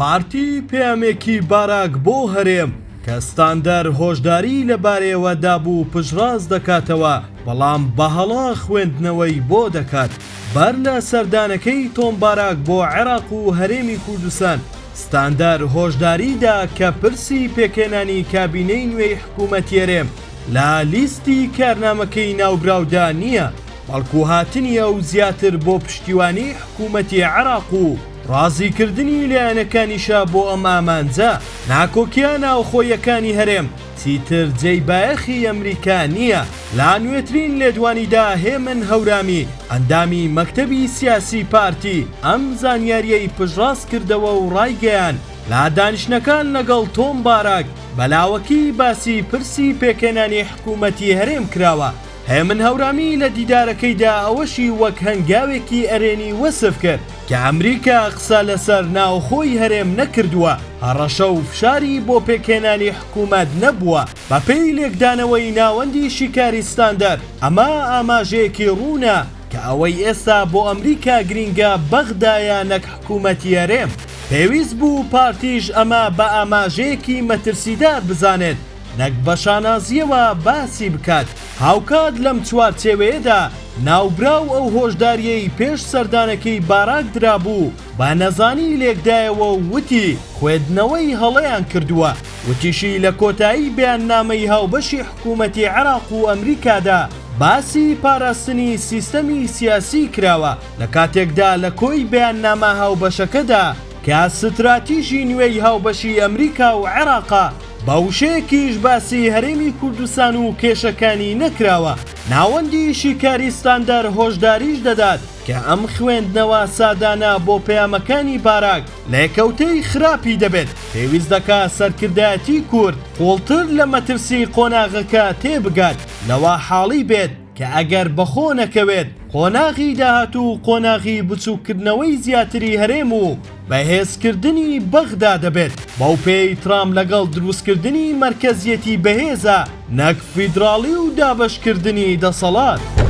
پارتی پەیامێکی باراک بۆ هەرێم کە ستاندەر هۆشداری لەبارەیەوە دابوو پشتڕاست دەکاتەوە بەڵام بەهەڵا خوێندنەوەی بۆ دەکات بەر لە سەردانەکەی تۆمباراک بۆ عێراق و هەرێمی کوردستان ستاندەر هۆشداریدا کە پرسی پێکێنانی کابینەی نوێی حکوومەتی هەرێم لە لیستی کارنامەکەی ناوبراودا نییە بەڵکو هاتنیە و زیاتر بۆ پشتیوانی حکوومەتی عێراق و ڕازیکردنی لایەنەکانیشە بۆ ئەم ئامانجە ناکۆکیە ناوخۆیەکانی هەرێم چیتر جێی بایەخی ئەمریکا نییە لا نوێترین لێدوانیدا هێمن هەورامی ئەندامی مەکتەبی سیاسی پارتی ئەم زانیاریەی پشتڕاست کردەوە و ڕایگەیان لا دانیشتنەکان لەگەڵ تۆمباراک بەلاوەکی باسی پرسی پێکێنانی حکوومەتی هەرێم کراوە هێمن هەورامی لە دیدارەکەیدا ئەوەشی وەک هەنگاوێکی ئەرێنی وەسف کرد کە ئەمریکا قسە لەسەر ناوخۆی هەرێم نەکردووە هەڕەشە و فشاری بۆ پێکێنانی حکوومەت نەبووە بەپێی لێکدانەوەی ناوەندی شیکاری ستاندەر ئەمە ئاماژەیەکی ڕوونە کە ئەوەی ئێستا بۆ ئەمریکا گرینگە بەغدایە نەک حکوومەتی هەرێم پێویست بوو پارتیش ئەمە بە ئاماژەیەکی مەترسیدار بزانێت نەک بە شانازیەوە باسی بکات هاوکات لەم چوارچێوەیەدا ناوبراو ئەو هۆشداریەی پێش سەردانەکەی باراک درابوو با نەزانی لێکدایەوە و وتی خوێندنەوەی هەڵەیان کردووە وتیشی لە کۆتایی بەیاننامەی هاوبەشی حکوومەتی عێراق و ئەمریکادا باسی پاراستنی سیستەمی سیاسی کراوە لە کاتێکدا لە کۆی بەیاننامە هاوبەشەکەدا کە ستراتیژی نوێی هاوبەشی ئەمریکا و عێراقا باوشەیەکیش باسی هەرێمی کوردستان و کێشەکانی نەکراوە ناوەندی شیکاری ستاندەر هۆشداریش دەدات کە ئەم خوێندنەوە سادانە بۆ پەیامەکانی باراک لێکەوتەی خراپی دەبێت پێویست دەکات سەرکردایەتی کورد قوڵتر لە مەترسی قۆناغەکە تێبگات لەوە حاڵی بێت کە ئەگەر بەخۆ نەکەوێت قۆناغی داهاتوو قۆناغی بچووکردنەوەی زیاتری هەرێم و بەهێزکردنی بەغدا دەبێت بەو پێی ترام لەگەڵ دروستکردنی مەرکەزیەتی بەهێزە نەک فیدراڵی و دابەشکردنی دەسەڵات